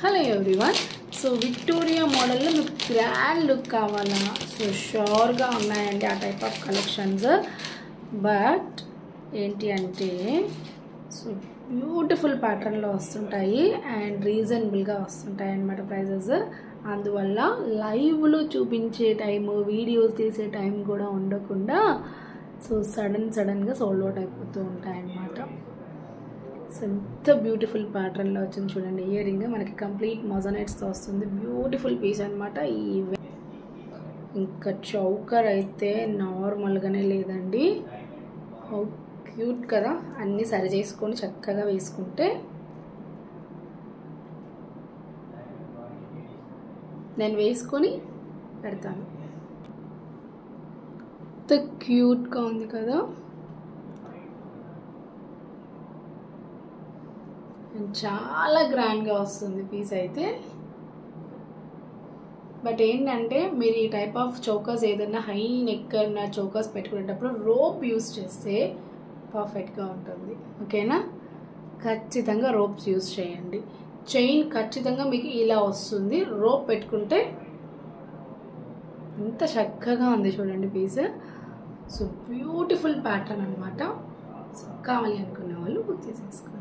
Hello everyone. So Victoria మోడల్లో మీకు grand look కావాలా? సో షూర్గా ఉన్నాయండి ఆ టైప్ ఆఫ్ కలెక్షన్స్. బట్ ఏంటి అంటే సో బ్యూటిఫుల్ ప్యాటర్న్లో వస్తుంటాయి అండ్ రీజనబుల్గా వస్తుంటాయి అన్నమాట ప్రైజెస్. అందువల్ల లైవ్లో చూపించే టైము, వీడియోస్ తీసే టైం కూడా ఉండకుండా సో సడన్గా సోల్డ్ అవుట్ అయిపోతూ ఉంటాయన్నమాట. సో ఎంత బ్యూటిఫుల్ ప్యాటర్న్లో వచ్చింది చూడండి. ఇయర్ రింగ్ మనకి కంప్లీట్ మొజనైట్స్తో వస్తుంది. బ్యూటిఫుల్ పీస్ అనమాట. ఇంకా చౌకర్ అయితే నార్మల్గానే లేదండి. క్యూట్ కదా. అన్నీ సరి చేసుకొని చక్కగా వేసుకుంటే నేను వేసుకొని పెడతాను. ఎంత క్యూట్గా ఉంది కదా. చాలా గ్రాండ్గా వస్తుంది పీస్ అయితే. బట్ ఏంటంటే మీరు ఈ టైప్ ఆఫ్ చౌకర్స్ ఏదైనా హై నెక్ ఉన్న చౌకర్స్ పెట్టుకునేటప్పుడు రోప్ యూస్ చేస్తే పర్ఫెక్ట్గా ఉంటుంది. ఓకేనా? ఖచ్చితంగా రోప్స్ యూస్ చేయండి. చైన్ ఖచ్చితంగా మీకు ఇలా వస్తుంది. రోప్ పెట్టుకుంటే ఎంత చక్కగా ఉంది చూడండి పీస్. సో బ్యూటిఫుల్ ప్యాటర్న్ అనమాట. సో కావాలి అనుకునే వాళ్ళు బుక్ చేసేసుకోండి.